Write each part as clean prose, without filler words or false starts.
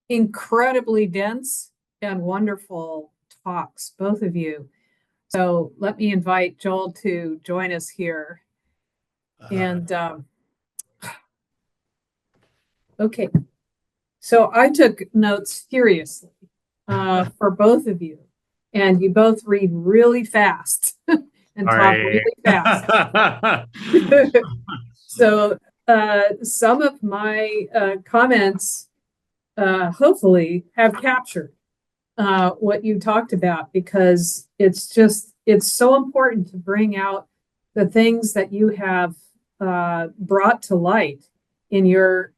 incredibly dense and wonderful talks, both of you. So let me invite Joel to join us here. And okay, so I took notes seriously for both of you, and you both read really fast and talk really fast. So some of my comments hopefully have captured what you talked about, because it's so important to bring out the things that you have brought to light in your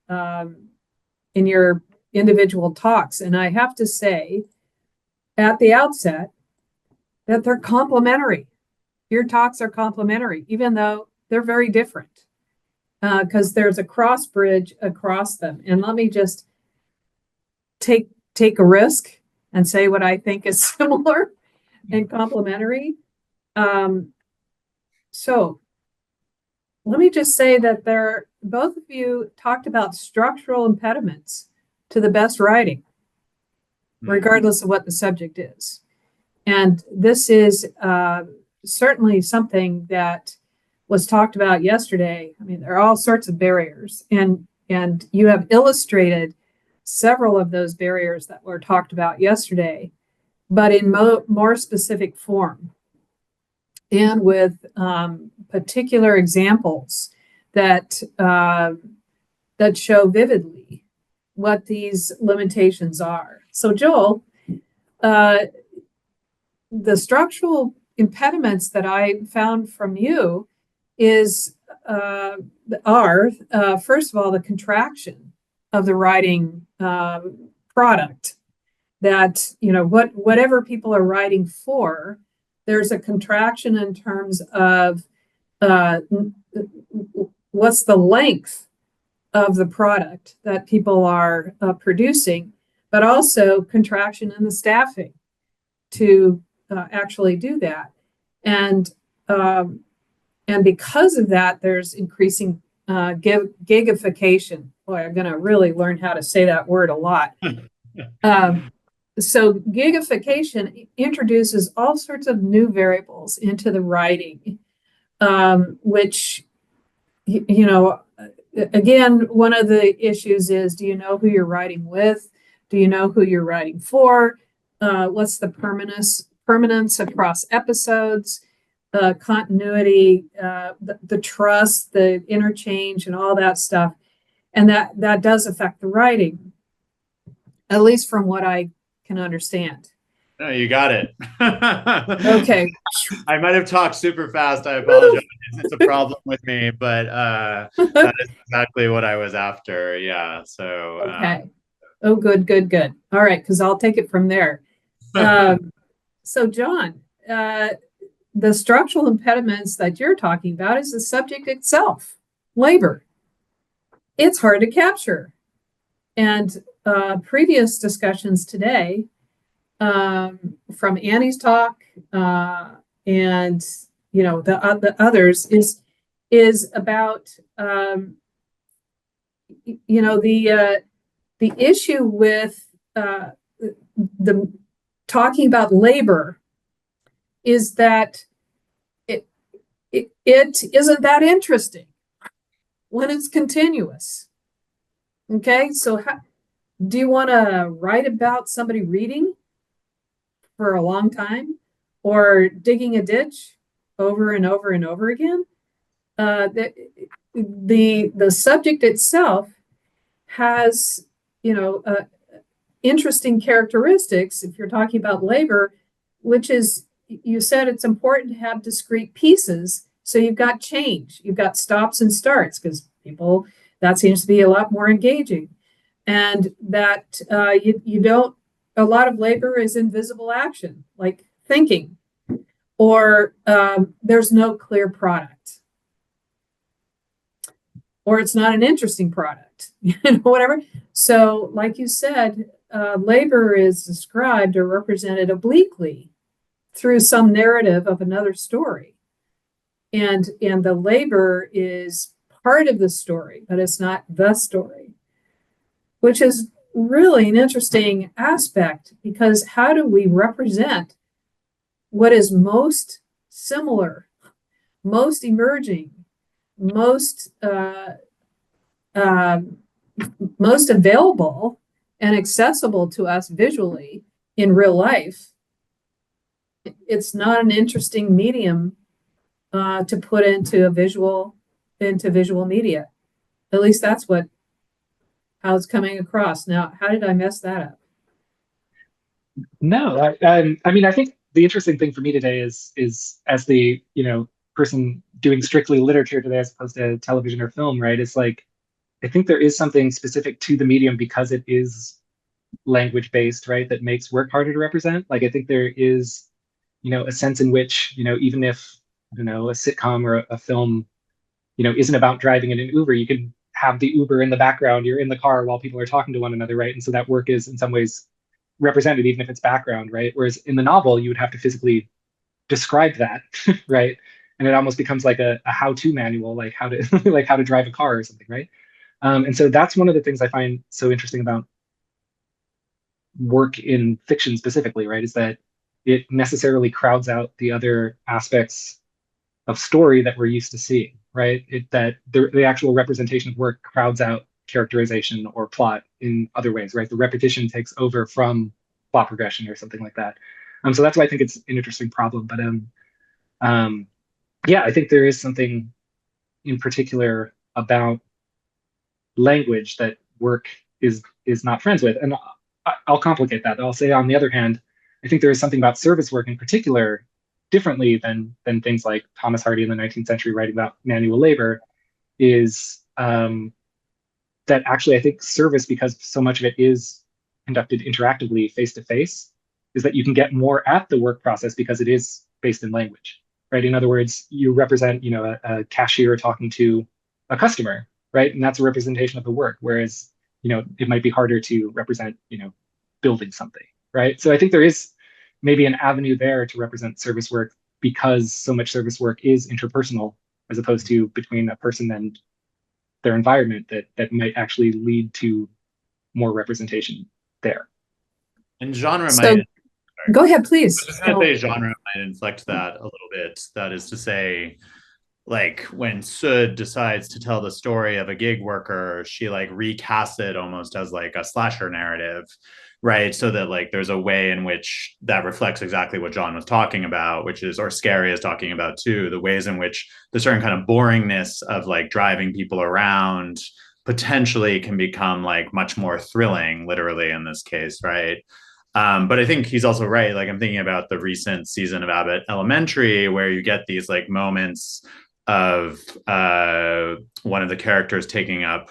individual talks. And I have to say at the outset that they're complementary. Your talks are complementary, even though they're very different, because there's a cross bridge across them. And let me just take a risk and say what I think is similar and complementary. So let me just say that both of you talked about structural impediments to the best writing, regardless of what the subject is. And this is certainly something that was talked about yesterday. I mean, there are all sorts of barriers, and you have illustrated several of those barriers that were talked about yesterday, but in more specific form, and with particular examples that show vividly what these limitations are. So Joel, the structural impediments that I found from you are first of all, the contraction of the writing product. That, whatever people are writing for, there's a contraction in terms of what's the length of the product that people are producing, but also contraction in the staffing to actually do that. And because of that, there's increasing gigification. Boy, I'm going to really learn how to say that word a lot. So gigification introduces all sorts of new variables into the writing, which, again, one of the issues is, do you know who you're writing with? Do you know who you're writing for? What's the permanence across episodes, continuity, the trust, the interchange, and all that stuff. And that does affect the writing, at least from what I can understand. No, you got it. Okay. I might have talked super fast. I apologize. It's a problem with me, but that is exactly what I was after. Yeah. So. Okay. Oh, good. All right, because I'll take it from there. So, John, the structural impediments that you're talking about is the subject itself, labor. It's hard to capture. And previous discussions today, from Annie's talk and the others, is about the issue with the talking about labor is that it isn't that interesting when it's continuous. Okay, so do you want to write about somebody reading for a long time or digging a ditch over and over and over again? The subject itself has, interesting characteristics if you're talking about labor, which is, you said it's important to have discrete pieces. So you've got change, you've got stops and starts, because that seems to be a lot more engaging. And that you don't, a lot of labor is invisible action, like thinking, or there's no clear product, or it's not an interesting product, whatever. So like you said, labor is described or represented obliquely through some narrative of another story. And the labor is part of the story, but it's not the story, which is really an interesting aspect, because how do we represent what is most similar, most emerging, most uh, most available and accessible to us visually in real life? It's not an interesting medium to put into visual media. At least that's how it's coming across. Now, how did I mess that up? No, I mean, I think the interesting thing for me today is as the person doing strictly literature today as opposed to television or film, right? It's like I think there is something specific to the medium because it is language based, right? That makes work harder to represent. Like I think there is, a sense in which, even if a sitcom or a film, isn't about driving in an Uber, you can have the Uber in the background. You're in the car while people are talking to one another, right? And so that work is in some ways represented, even if it's background, right? Whereas in the novel, you would have to physically describe that, right? And it almost becomes like a how-to manual, like how to like how to drive a car or something, right? And so that's one of the things I find so interesting about work in fiction specifically, right? Is that it necessarily crowds out the other aspects of story that we're used to seeing, right? That the actual representation of work crowds out characterization or plot in other ways, right? The repetition takes over from plot progression or something like that. So that's why I think it's an interesting problem. But yeah, I think there is something in particular about language that work is not friends with. And I'll complicate that. I'll say on the other hand, I think there is something about service work in particular differently than things like Thomas Hardy in the 19th century writing about manual labor is that actually I think service, because so much of it is conducted interactively face to face, is that you can get more at the work process because it is based in language, right? In other words, you represent, a cashier talking to a customer, right? And that's a representation of the work. Whereas, it might be harder to represent, building something, right? So I think there is maybe an avenue there to represent service work because so much service work is interpersonal as opposed to between a person and their environment that might actually lead to more representation there. And genre So might, go ahead, I please. was going to say genre might inflect that a little bit. That is to say, like when Sud decides to tell the story of a gig worker, she like recasts it almost as like a slasher narrative, right? So that like there's a way in which that reflects exactly what John was talking about, which is, or Scary is talking about too, the ways in which the certain kind of boringness of like driving people around potentially can become like much more thrilling, literally in this case, right? But I think he's also right. Like I'm thinking about the recent season of Abbott Elementary, where you get these like moments of one of the characters taking up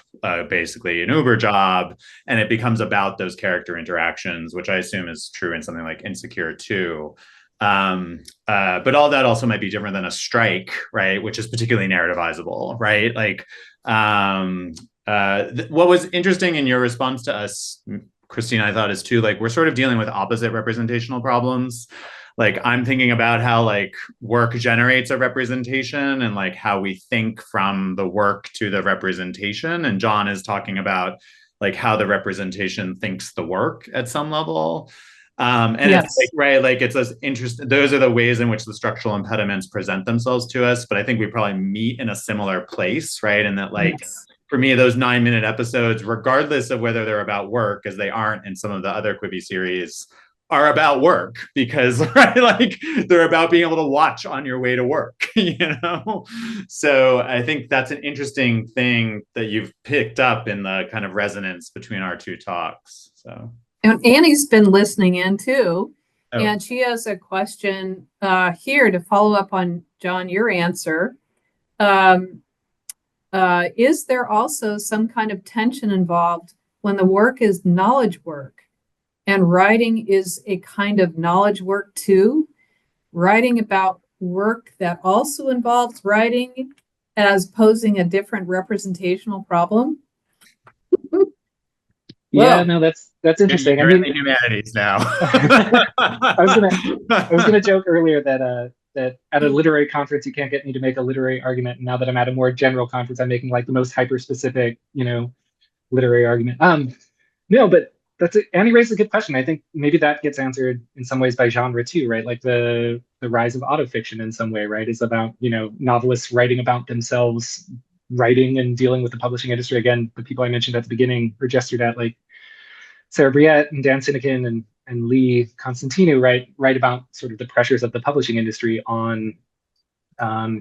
basically an Uber job, and it becomes about those character interactions, which I assume is true in something like Insecure too. But all that also might be different than a strike, right? Which is particularly narrativizable, right? Like, what was interesting in your response to us, Cristina, I thought is too, like, we're sort of dealing with opposite representational problems. Like I'm thinking about how like work generates a representation and like how we think from the work to the representation. And John is talking about like how the representation thinks the work at some level. And yes. It's like, right, like it's those interesting, those are the ways in which the structural impediments present themselves to us. But I think we probably meet in a similar place, right? And that like, yes. For me, those 9-minute episodes, regardless of whether they're about work, as they aren't in some of the other Quibi series, are about work because right, like they're about being able to watch on your way to work, So I think that's an interesting thing that you've picked up in the kind of resonance between our two talks. So and Annie's been listening in too, and she has a question here to follow up on John, your answer. Is there also some kind of tension involved when the work is knowledge work? And writing is a kind of knowledge work too. Writing about work that also involves writing as posing a different representational problem. Yeah, no, that's interesting. You're in the humanities now. I was gonna joke earlier that that at a literary conference you can't get me to make a literary argument. And now that I'm at a more general conference, I'm making like the most hyper specific, literary argument. No, but Annie raised a good question. I think maybe that gets answered in some ways by genre too, right? Like the rise of autofiction in some way, right, is about, novelists writing about themselves, writing and dealing with the publishing industry. Again, the people I mentioned at the beginning or gestured at, like Sarah Briette and Dan Sinekin and Lee Constantinu, write about sort of the pressures of the publishing industry on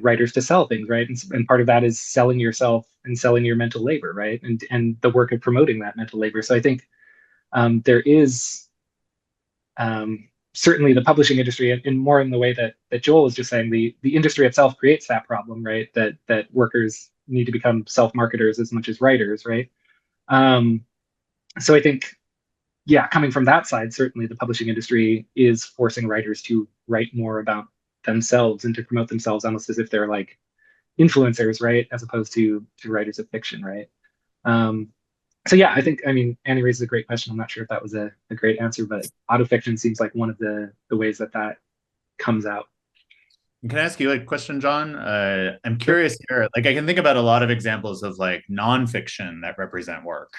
writers to sell things, right? And part of that is selling yourself and selling your mental labor, right? And the work of promoting that mental labor. So I think there is certainly the publishing industry, and more in the way that Joel was just saying, the industry itself creates that problem, right? That workers need to become self-marketers as much as writers, right? So I think, yeah, coming from that side, certainly the publishing industry is forcing writers to write more about themselves and to promote themselves almost as if they're like influencers, right? As opposed to writers of fiction, right? So yeah, I mean, Annie raises a great question. I'm not sure if that was a great answer, but autofiction seems like one of the ways that comes out. Can I ask you a question, John? I'm Sure. curious here. Like, I can think about a lot of examples of like nonfiction that represent work,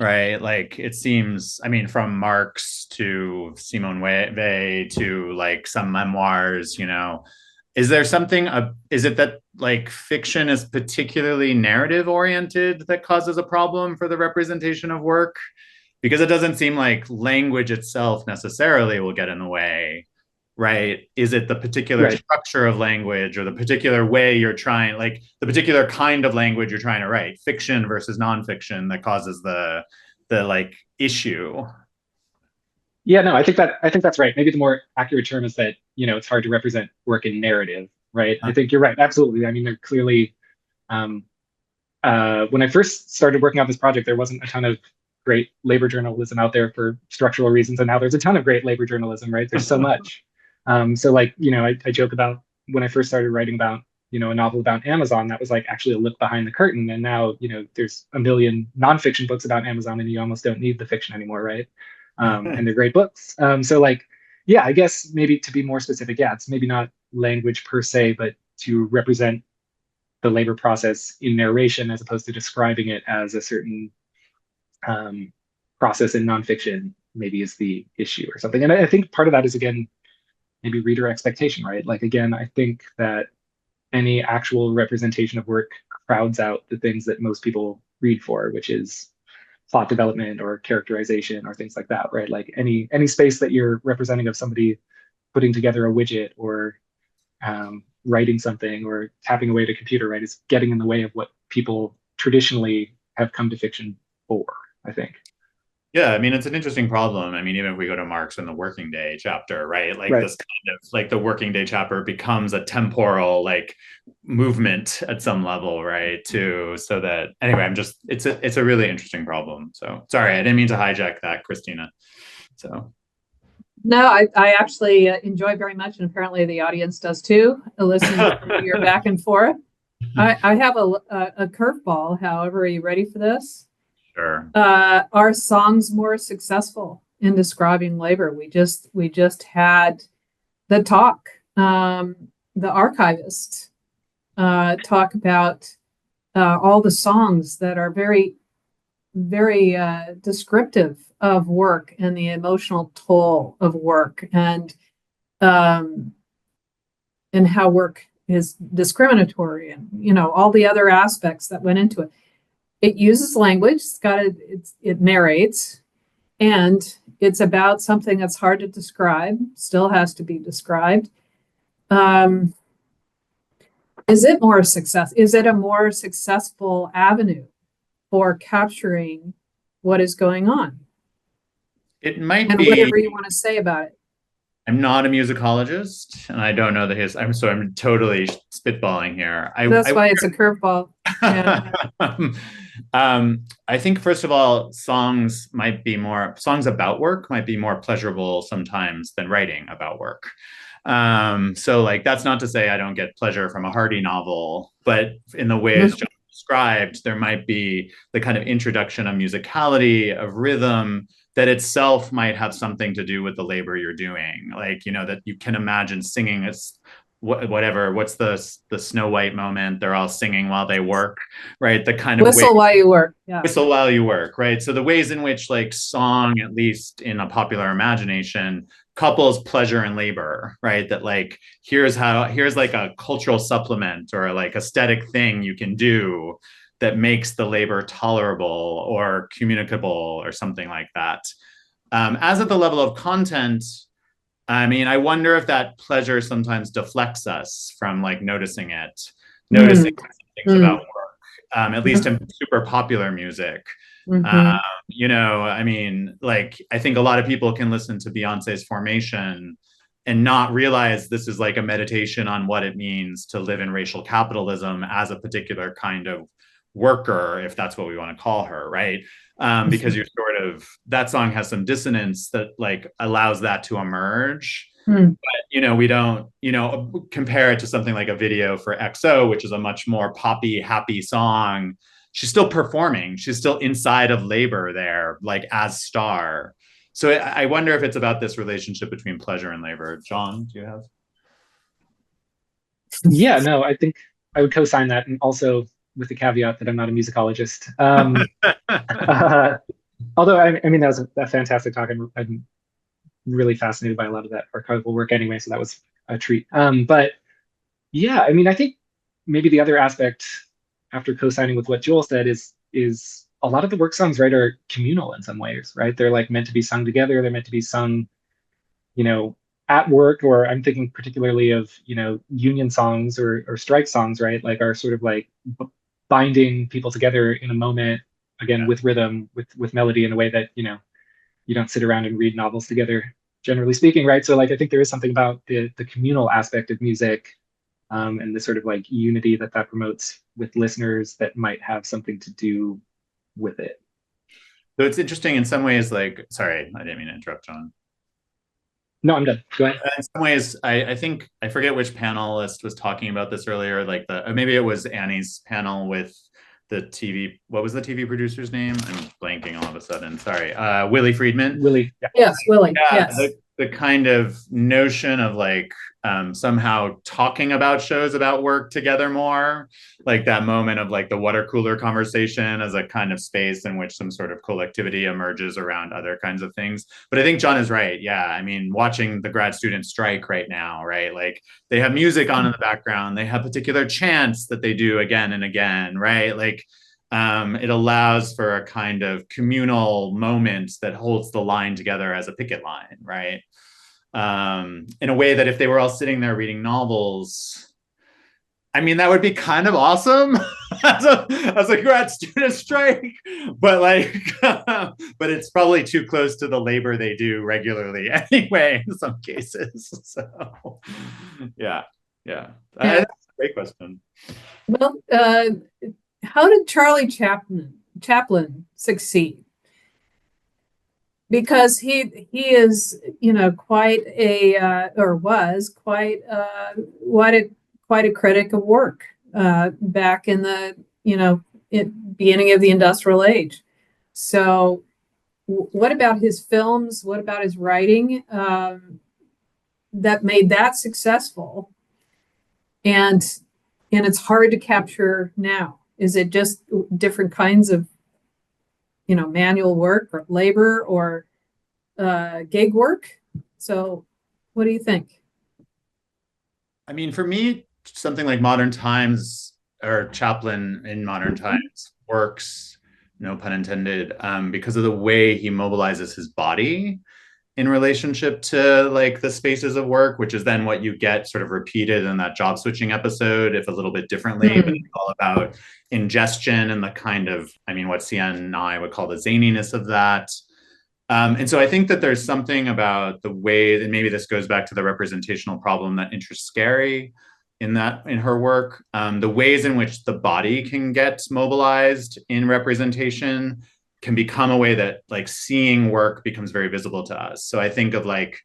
right? Like, it seems, I mean, from Marx to Simone Weil to like some memoirs, is there something, is it that like fiction is particularly narrative oriented that causes a problem for the representation of work? Because it doesn't seem like language itself necessarily will get in the way, right? Is it the particular Right. structure of language or the particular way you're trying, like the particular kind of language you're trying to write, fiction versus nonfiction, that causes the like issue? Yeah, no, I think that's right. Maybe the more accurate term is that, it's hard to represent work in narrative, right? I think you're right. Absolutely. I mean, they're clearly um, when I first started working on this project, there wasn't a ton of great labor journalism out there for structural reasons, and now there's a ton of great labor journalism, right? There's so much. So like, I joke about when I first started writing about, a novel about Amazon, that was like actually a look behind the curtain. And now, there's a million nonfiction books about Amazon, and you almost don't need the fiction anymore, right? And they're great books. So like, yeah, I guess maybe to be more specific, yeah, it's maybe not language per se, but to represent the labor process in narration as opposed to describing it as a certain process in nonfiction maybe is the issue or something. And I think part of that is, again, maybe reader expectation, right? Like, again, I think that any actual representation of work crowds out the things that most people read for, which is plot development or characterization or things like that, right? Like any space that you're representing of somebody putting together a widget or writing something or tapping away at a computer, right, is getting in the way of what people traditionally have come to fiction for, I think. Yeah, I mean, it's an interesting problem. I mean, even if we go to Marx in the Working Day chapter, right? Like Right. this kind of like the Working Day chapter becomes a temporal like movement at some level, right? To so that anyway, it's a really interesting problem. So sorry, I didn't mean to hijack that, Christina. So No, I actually enjoy very much, and apparently the audience does too, listening to your back and forth. I have a curveball, however. Are you ready for this? sure. Are songs more successful in describing labor? We just had the talk, the archivist talk about all the songs that are very, very descriptive of work and the emotional toll of work, um, and how work is discriminatory, and all the other aspects that went into it. It uses language. It narrates, and it's about something that's hard to describe. Still has to be described. Is it more success? Is it a more successful avenue for capturing what is going on? It might And be. whatever you want to say about it. I'm not a musicologist, and I don't know the his. I'm totally spitballing here. That's why it's a curveball. Yeah. I think first of all, songs about work might be more pleasurable sometimes than writing about work. So like that's not to say I don't get pleasure from a Hardy novel, but in the way it's described, there might be the kind of introduction of musicality, of rhythm, that itself might have something to do with the labor you're doing. Like, that you can imagine singing whatever, what's the Snow White moment? They're all singing while they work, right? The kind of Whistle while you work. Yeah. whistle while you work, right? So the ways in which like song, at least in a popular imagination, couples pleasure and labor, right? That like here's like a cultural supplement or like aesthetic thing you can do that makes the labor tolerable or communicable or something like that. As at the level of content, I mean, I wonder if that pleasure sometimes deflects us from like noticing noticing things about work, at least in super popular music. You know, I mean, like, I think a lot of people can listen to Beyonce's Formation and not realize this is like a meditation on what it means to live in racial capitalism as a particular kind of worker, if that's what we want to call her, right? Because you sort of, that song has some dissonance that like allows that to emerge. But, you know, we don't, you know, compare it to something like a video for XO, which is a much more poppy, happy song. She's still performing. She's still inside of labor there, like as star. So I wonder if it's about this relationship between pleasure and labor. John, do you have? Yeah, no, I think I would co-sign that, and also with the caveat that I'm not a musicologist. Although I mean that was a fantastic talk. I'm really fascinated by a lot of that archival work anyway, so that was a treat. But yeah, I mean, I think maybe the other aspect after co-signing with what Joel said is a lot of the work songs, right, are communal in some ways, right? They're like meant to be sung together. They're meant to be sung, you know, at work, or I'm thinking particularly of, you know, union songs or strike songs, right? Like are sort of like binding people together in a moment, again, with rhythm, with melody in a way that, you know, you don't sit around and read novels together, generally speaking, right? So like I think there is something about the communal aspect of music, and the sort of like unity that promotes with listeners that might have something to do with it. So it's interesting in some ways, like, sorry, I didn't mean to interrupt, John. No, I'm done. Go ahead. In some ways, I think, I forget which panelist was talking about this earlier, like maybe it was Annie's panel with the TV, what was the TV producer's name? I'm blanking all of a sudden, sorry. Willie Friedman. Willie. Yeah. Yes, Willie, yeah, yes. The kind of notion of like somehow talking about shows about work together more, like that moment of like the water cooler conversation as a kind of space in which some sort of collectivity emerges around other kinds of things. But I think John is right. Yeah, I mean, watching the grad student strike right now, right? Like they have music on in the background. They have particular chants that they do again and again, right? Like it allows for a kind of communal moment that holds the line together as a picket line, right? In a way that if they were all sitting there reading novels, I mean, that would be kind of awesome as a grad student strike, but like, but it's probably too close to the labor they do regularly anyway, in some cases. So, yeah. That's a great question. Well, how did Charlie Chaplin succeed? Because he is, you know, quite a or was quite quite a critic of work back in the, you know, beginning of the industrial age. So what about his films? What about his writing that made that successful? And it's hard to capture now. Is it just different kinds of, you know, manual work or labor or gig work? So what do you think? I mean, for me, something like Modern Times or Chaplin in Modern Times works, no pun intended, because of the way he mobilizes his body in relationship to like the spaces of work, which is then what you get sort of repeated in that job switching episode, if a little bit differently, but it's all about ingestion and the kind of, I mean, what Cian and I would call the zaniness of that. And so I think that there's something about the way that maybe this goes back to the representational problem that interests Scary in her work, the ways in which the body can get mobilized in representation can become a way that like seeing work becomes very visible to us. So I think of like,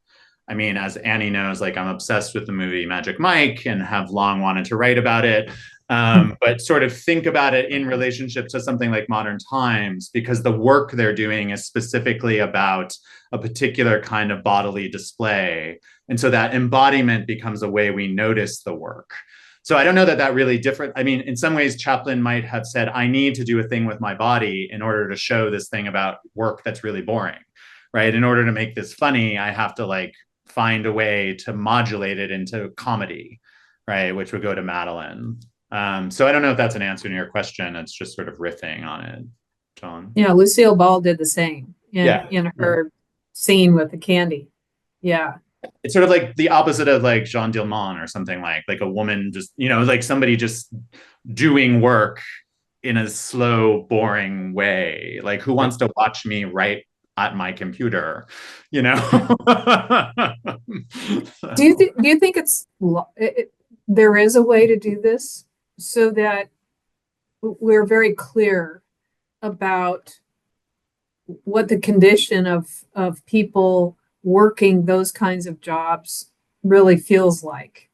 I mean, as Annie knows, like I'm obsessed with the movie Magic Mike and have long wanted to write about it. But sort of think about it in relationship to something like modern times, because the work they're doing is specifically about a particular kind of bodily display. And so that embodiment becomes a way we notice the work. So I don't know that that really different. I mean, in some ways, Chaplin might have said, I need to do a thing with my body in order to show this thing about work that's really boring, right? In order to make this funny, I have to like find a way to modulate it into comedy, right? Which would go to Madeline. So I don't know if that's an answer to your question. It's just sort of riffing on it, John. Yeah, Lucille Ball did the same Yeah. in her scene with the candy. Yeah. It's sort of like the opposite of like Jean Dillman or something, like a woman just, you know, like somebody just doing work in a slow, boring way. Like, who wants to watch me write at my computer, you know? Do you think there is a way to do this so that we're very clear about what the condition of people working those kinds of jobs really feels like?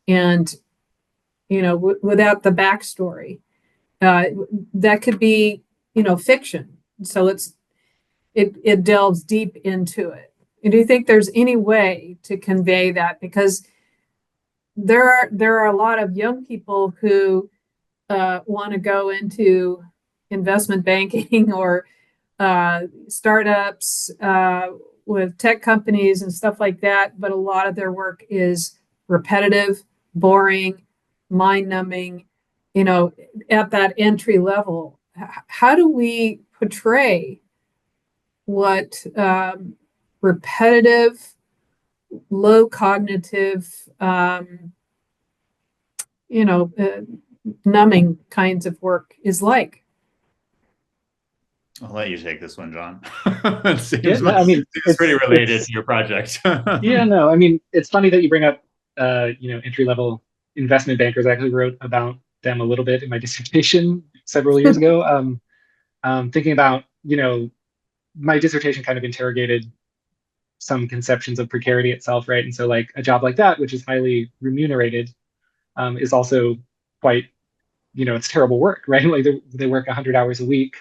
And, you know, without the backstory, that could be, you know, fiction. So it delves deep into it. And do you think there's any way to convey that? Because there are a lot of young people who want to go into investment banking or startups with tech companies and stuff like that, but a lot of their work is repetitive, boring, mind-numbing, you know, at that entry level. How do we portray what repetitive, low cognitive, you know, numbing kinds of work is like? I'll let you take this one, John. It seems, Yeah, no, I mean, it's pretty related to your project. Yeah, no, I mean, it's funny that you bring up, you know, entry-level investment bankers. I actually wrote about them a little bit in my dissertation several years ago. Thinking about, you know, my dissertation kind of interrogated some conceptions of precarity itself, right? And so like a job like that, which is highly remunerated, is also quite, you know, it's terrible work, right? Like they work 100 hours a week.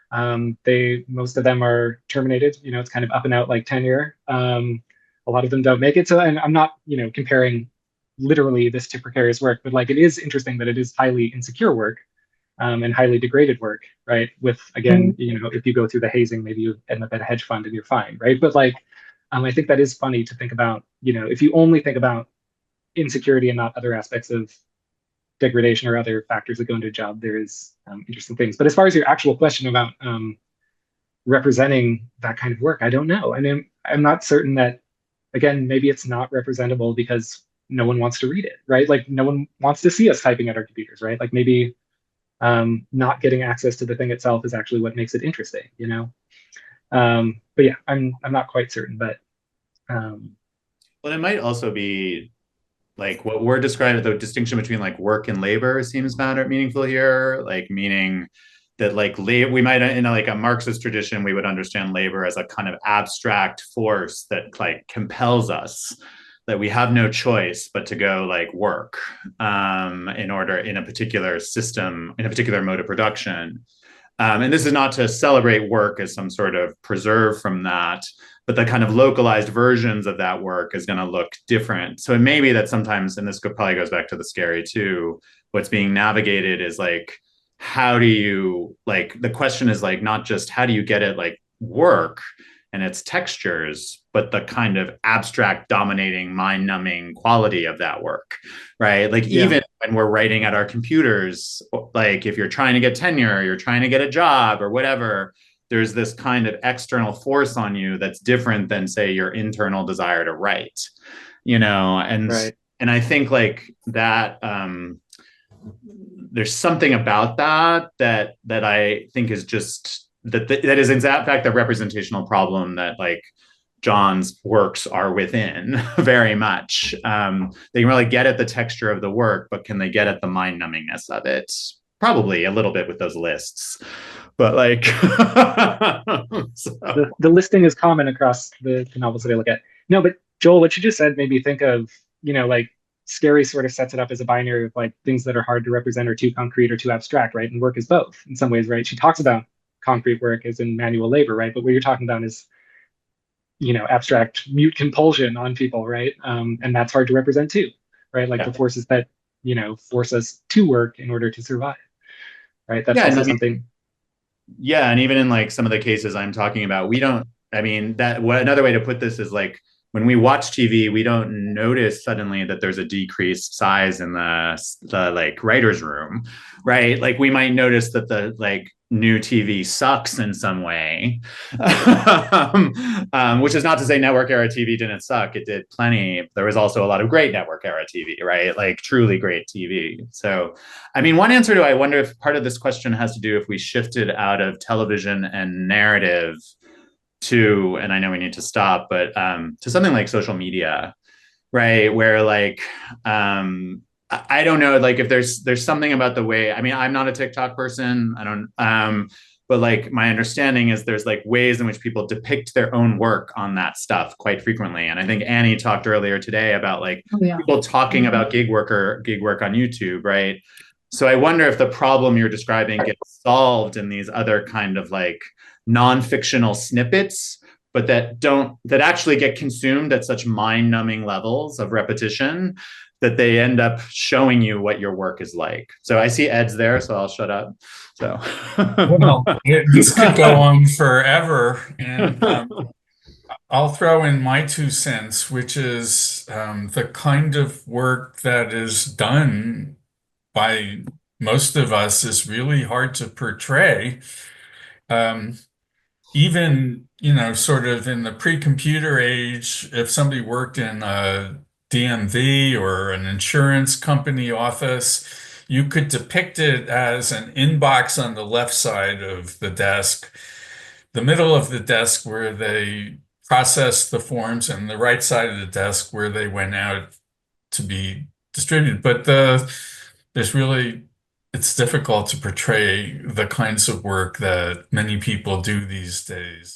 Most of them are terminated, you know, it's kind of up and out like tenure. A lot of them don't make it. So, and I'm not, you know, comparing literally this to precarious work, but like it is interesting that it is highly insecure work, and highly degraded work, right? With, again, you know, if you go through the hazing, maybe you end up at a hedge fund and you're fine, right? But like, I think that is funny to think about, you know, if you only think about insecurity and not other aspects of degradation or other factors that go into a job, there is interesting things. But as far as your actual question about representing that kind of work, I don't know. I mean, I'm not certain that, again, maybe it's not representable because no one wants to read it, right? Like no one wants to see us typing at our computers, right? Like maybe not getting access to the thing itself is actually what makes it interesting, you know? But yeah, I'm not quite certain, but well, it might also be like what we're describing, the distinction between like work and labor seems meaningful here, like meaning that like we might, in like a Marxist tradition, we would understand labor as a kind of abstract force that like compels us, that we have no choice but to go like work in order, in a particular system, in a particular mode of production. And this is not to celebrate work as some sort of preserve from that, but the kind of localized versions of that work is going to look different. So it may be that sometimes, and this probably goes back to the scary too, what's being navigated is like, how do you, like, the question is like, not just how do you get it like work and its textures, but the kind of abstract, dominating, mind-numbing quality of that work, right? Like even when we're writing at our computers, like if you're trying to get tenure, you're trying to get a job or whatever, there's this kind of external force on you that's different than, say, your internal desire to write, you know? And right. And I think like that, there's something about that I think is just that is in fact the representational problem that like John's works are within very much. They can really get at the texture of the work, but can they get at the mind numbingness of it? Probably a little bit with those lists, but like so. The listing is common across the novels that I look at. No, but Joel, what you just said made me think of, you know, like Scary sort of sets it up as a binary of like things that are hard to represent or too concrete or too abstract, right? And work is both in some ways, right? She talks about concrete work as in manual labor, right? But what you're talking about is, abstract mute compulsion on people, right? And that's hard to represent too, right? Like the forces that, force us to work in order to survive, right? That's also something. Yeah, and even in like some of the cases I'm talking about, another way to put this is like when we watch TV, we don't notice suddenly that there's a decreased size in the like writer's room, right? Like we might notice that the like new TV sucks in some way, which is not to say network era TV didn't suck. It did plenty. There was also a lot of great network era TV, right? Like truly great TV. So, one answer to I wonder if part of this question has to do if we shifted out of television and narrative to, and I know we need to stop, but to something like social media, right? Where like, I don't know, like if there's something about the way, I'm not a TikTok person. I don't, but like my understanding is there's like ways in which people depict their own work on that stuff quite frequently. And I think Annie talked earlier today about like people talking about gig work on YouTube, right? So I wonder if the problem you're describing gets solved in these other kind of like non-fictional snippets, but that actually get consumed at such mind-numbing levels of repetition that they end up showing you what your work is like. So I see Ed's there, so I'll shut up. So well, this could go on forever, and I'll throw in my 2 cents, which is the kind of work that is done by most of us is really hard to portray. Even, sort of in the pre-computer age, if somebody worked in a DMV or an insurance company office, you could depict it as an inbox on the left side of the desk, the middle of the desk where they processed the forms, and the right side of the desk where they went out to be distributed. But it's difficult to portray the kinds of work that many people do these days.